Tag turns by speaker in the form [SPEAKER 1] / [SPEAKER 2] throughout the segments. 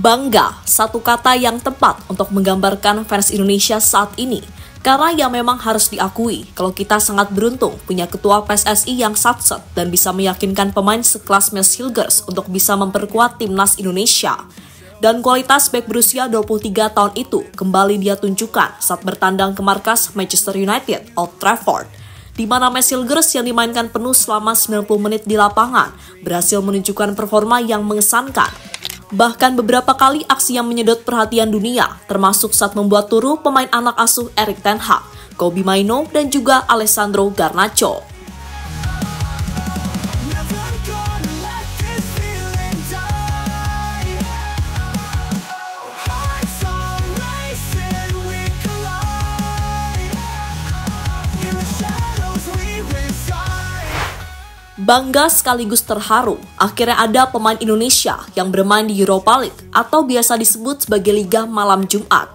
[SPEAKER 1] Bangga, satu kata yang tepat untuk menggambarkan fans Indonesia saat ini. Karena ya memang harus diakui, kalau kita sangat beruntung punya ketua PSSI yang satset dan bisa meyakinkan pemain sekelas Max Hilgers untuk bisa memperkuat timnas Indonesia. Dan kualitas bek berusia 23 tahun itu kembali dia tunjukkan saat bertandang ke markas Manchester United, Old Trafford, di mana Max Hilgers yang dimainkan penuh selama 90 menit di lapangan berhasil menunjukkan performa yang mengesankan. Bahkan beberapa kali aksi yang menyedot perhatian dunia, termasuk saat membuat turu pemain anak asuh Erik ten Hag, Kobbie Mainoo, dan juga Alessandro Garnacho. Bangga sekaligus terharu, akhirnya ada pemain Indonesia yang bermain di Europa League atau biasa disebut sebagai Liga Malam Jumat.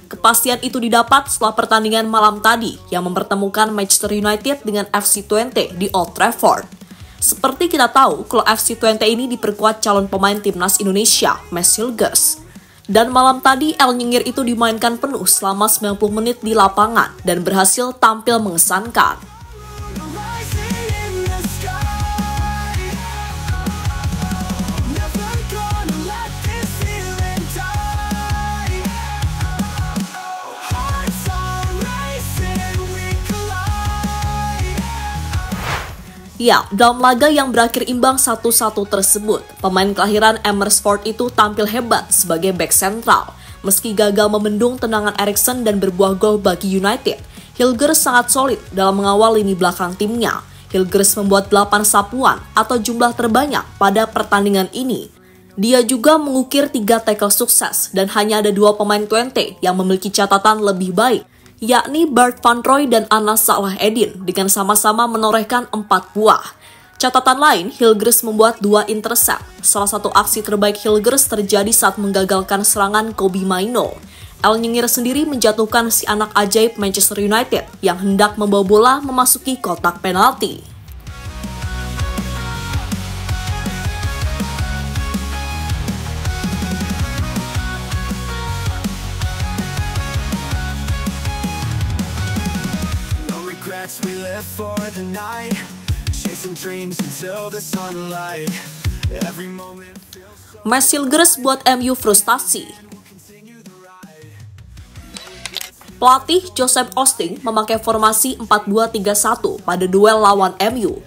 [SPEAKER 1] Kepastian itu didapat setelah pertandingan malam tadi yang mempertemukan Manchester United dengan FC Twente di Old Trafford. Seperti kita tahu, kalau FC Twente ini diperkuat calon pemain timnas Indonesia, Max Hilgers. Dan malam tadi El Nyengir itu dimainkan penuh selama 90 menit di lapangan dan berhasil tampil mengesankan. Ya, dalam laga yang berakhir imbang 1-1 tersebut, pemain kelahiran Amersfoort itu tampil hebat sebagai bek sentral. Meski gagal membendung tendangan Eriksen dan berbuah gol bagi United, Hilgers sangat solid dalam mengawal lini belakang timnya. Hilgers membuat 8 sapuan atau jumlah terbanyak pada pertandingan ini. Dia juga mengukir 3 tackle sukses dan hanya ada 2 pemain Twente yang memiliki catatan lebih baik, yakni Bart van Rooij dan Anas Salah-Eddin dengan sama-sama menorehkan 4 buah. Catatan lain, Hilgers membuat 2 intercept. Salah satu aksi terbaik Hilgers terjadi saat menggagalkan serangan Kobbie Mainoo. El Nyengir sendiri menjatuhkan si anak ajaib Manchester United yang hendak membawa bola memasuki kotak penalti.
[SPEAKER 2] We live for the night, chasing dreams until the sunlight. Every moment feels so.
[SPEAKER 1] Max Hilgers buat MU frustasi. Pelatih Joseph Osting memakai formasi 4-2-3-1 pada duel lawan MU.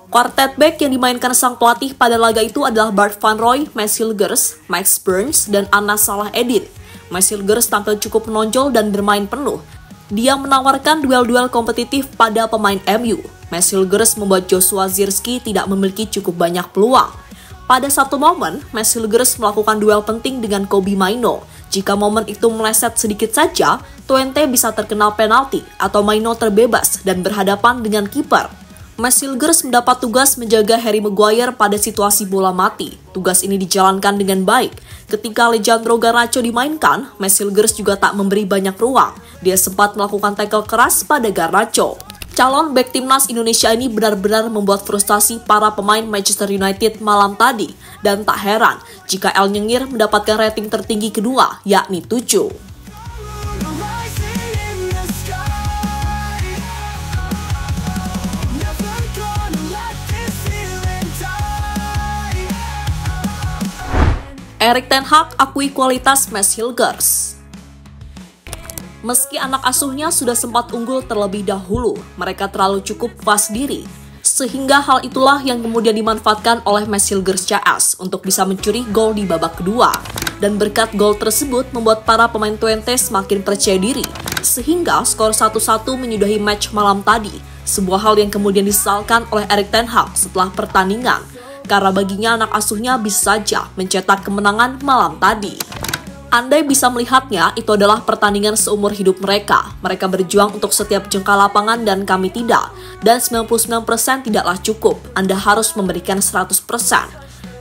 [SPEAKER 1] Quartet back yang dimainkan sang pelatih pada laga itu adalah Bart van Rooij, Max Hilgers, Max Burns, dan Anas Salah-Eddin. Max Hilgers tampil cukup menonjol dan bermain penuh. Dia menawarkan duel-duel kompetitif pada pemain MU. Max Hilgers membuat Joshua Zirkzee tidak memiliki cukup banyak peluang. Pada satu momen, Max Hilgers melakukan duel penting dengan Kobbie Mainoo. Jika momen itu meleset sedikit saja, Twente bisa terkena penalti atau Mainoo terbebas dan berhadapan dengan kiper. Max Hilgers mendapat tugas menjaga Harry Maguire pada situasi bola mati. Tugas ini dijalankan dengan baik. Ketika Alessandro Garnacho dimainkan, Max Hilgers juga tak memberi banyak ruang. Dia sempat melakukan tackle keras pada Garnacho. Calon bek timnas Indonesia ini benar-benar membuat frustasi para pemain Manchester United malam tadi. Dan tak heran jika El Nyengir mendapatkan rating tertinggi kedua, yakni 7. Erik ten Hag akui kualitas Max Hilgers. Meski anak asuhnya sudah sempat unggul terlebih dahulu, mereka terlalu cukup puas diri. Sehingga hal itulah yang kemudian dimanfaatkan oleh Max Hilgers CS untuk bisa mencuri gol di babak kedua. Dan berkat gol tersebut membuat para pemain Twente semakin percaya diri. Sehingga skor 1-1 menyudahi match malam tadi. Sebuah hal yang kemudian disesalkan oleh Erik ten Hag setelah pertandingan. Karena baginya anak asuhnya bisa saja mencetak kemenangan malam tadi. Andai bisa melihatnya, itu adalah pertandingan seumur hidup mereka. Mereka berjuang untuk setiap jengkal lapangan dan kami tidak. Dan 99% tidaklah cukup. Anda harus memberikan 100%.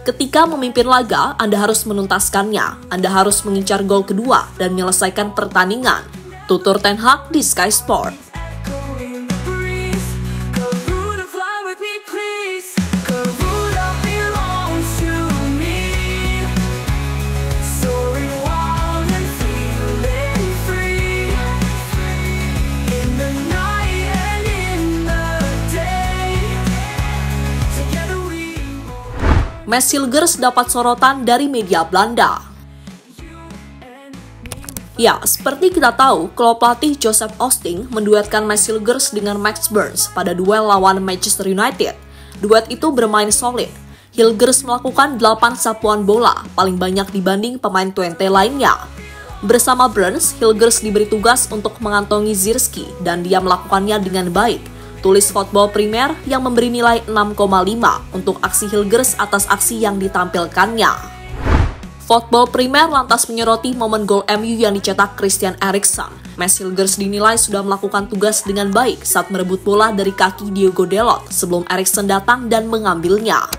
[SPEAKER 1] Ketika memimpin laga, Anda harus menuntaskannya. Anda harus mengincar gol kedua dan menyelesaikan pertandingan. Tutur Ten Hag di Sky Sport.
[SPEAKER 2] So
[SPEAKER 1] Mads Hilgers dapat sorotan dari media Belanda. Ya, seperti kita tahu, klub pelatih Joseph Osting menduetkan Mads Hilgers dengan Max Burns pada duel lawan Manchester United. Duet itu bermain solid. Hilgers melakukan 8 sapuan bola, paling banyak dibanding pemain Twente lainnya. Bersama Burns, Hilgers diberi tugas untuk mengantongi Zirkzee dan dia melakukannya dengan baik. Tulis Football Premier yang memberi nilai 6,5 untuk aksi Hilgers atas aksi yang ditampilkannya. Football Premier lantas menyoroti momen gol MU yang dicetak Christian Eriksen. Mads Hilgers dinilai sudah melakukan tugas dengan baik saat merebut bola dari kaki Diogo Dalot sebelum Eriksen datang dan mengambilnya.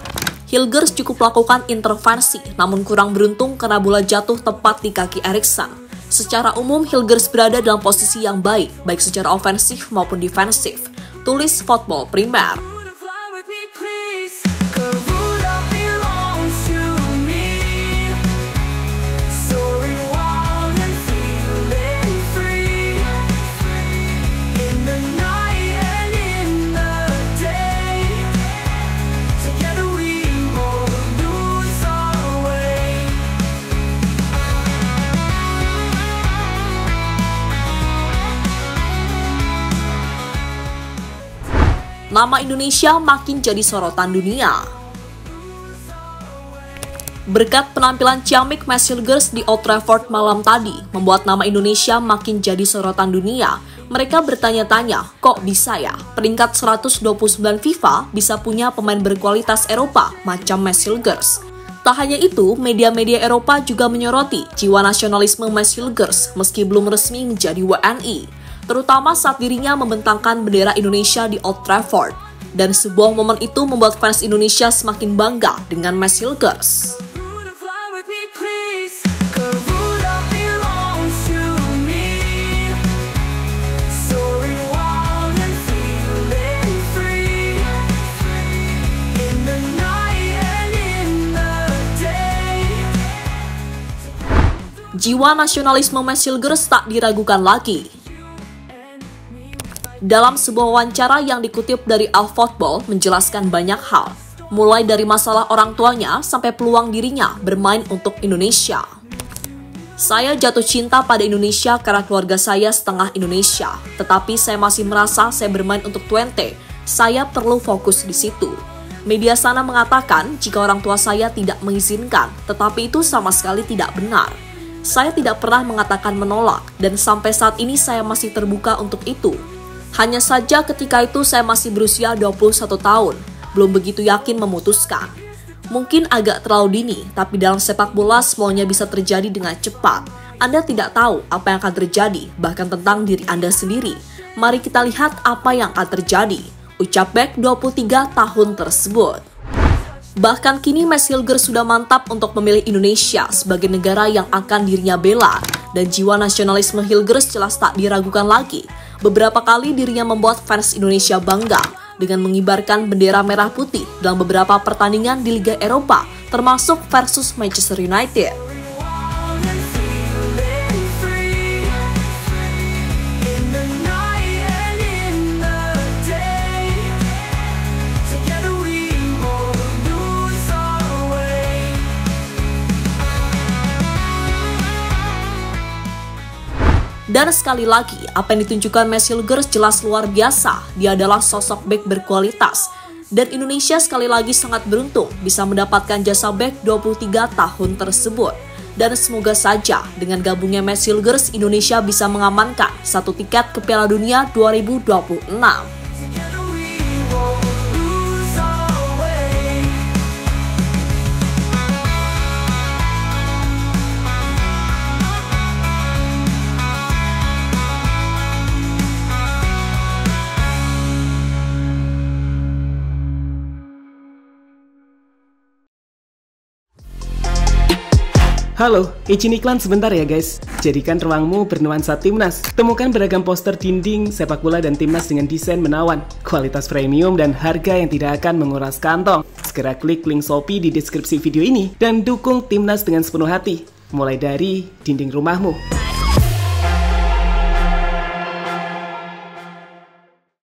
[SPEAKER 1] Hilgers cukup melakukan intervensi, namun kurang beruntung karena bola jatuh tepat di kaki Eriksen. Secara umum, Hilgers berada dalam posisi yang baik secara ofensif maupun defensif. Tulis Football Premier. Nama Indonesia makin jadi sorotan dunia. Berkat penampilan ciamik Mads Hilgers di Old Trafford malam tadi, membuat nama Indonesia makin jadi sorotan dunia. Mereka bertanya-tanya, kok bisa ya? Peringkat 129 FIFA bisa punya pemain berkualitas Eropa macam Mads Hilgers. Tak hanya itu, media-media Eropa juga menyoroti jiwa nasionalisme Mads Hilgers meski belum resmi menjadi WNI. Terutama saat dirinya membentangkan bendera Indonesia di Old Trafford. Dan sebuah momen itu membuat fans Indonesia semakin bangga dengan Mads Hilgers. Jiwa nasionalisme Mads Hilgers tak diragukan lagi. Dalam sebuah wawancara yang dikutip dari Al-Football menjelaskan banyak hal, mulai dari masalah orang tuanya sampai peluang dirinya bermain untuk Indonesia. Saya jatuh cinta pada Indonesia karena keluarga saya setengah Indonesia, tetapi saya masih merasa saya bermain untuk Twente, saya perlu fokus di situ. Media sana mengatakan jika orang tua saya tidak mengizinkan, tetapi itu sama sekali tidak benar. Saya tidak pernah mengatakan menolak, dan sampai saat ini saya masih terbuka untuk itu. Hanya saja ketika itu saya masih berusia 21 tahun, belum begitu yakin memutuskan. Mungkin agak terlalu dini, tapi dalam sepak bola semuanya bisa terjadi dengan cepat. Anda tidak tahu apa yang akan terjadi, bahkan tentang diri Anda sendiri. Mari kita lihat apa yang akan terjadi, ucap bek 23 tahun tersebut. Bahkan kini Mads Hilgers sudah mantap untuk memilih Indonesia sebagai negara yang akan dirinya bela, dan jiwa nasionalisme Hilgers jelas tak diragukan lagi. Beberapa kali dirinya membuat fans Indonesia bangga dengan mengibarkan bendera merah putih dalam beberapa pertandingan di Liga Eropa, termasuk versus Manchester United. Dan sekali lagi, apa yang ditunjukkan Mads Hilgers jelas luar biasa. Dia adalah sosok bek berkualitas. Dan Indonesia sekali lagi sangat beruntung bisa mendapatkan jasa bek 23 tahun tersebut. Dan semoga saja dengan gabungnya Mads Hilgers, Indonesia bisa mengamankan satu tiket ke Piala Dunia 2026.
[SPEAKER 3] Halo, izin iklan sebentar ya guys. Jadikan ruangmu bernuansa Timnas. Temukan beragam poster dinding, sepak bola dan Timnas dengan desain menawan, kualitas premium dan harga yang tidak akan menguras kantong. Segera klik link Shopee di deskripsi video ini dan dukung Timnas dengan sepenuh hati. Mulai dari dinding rumahmu.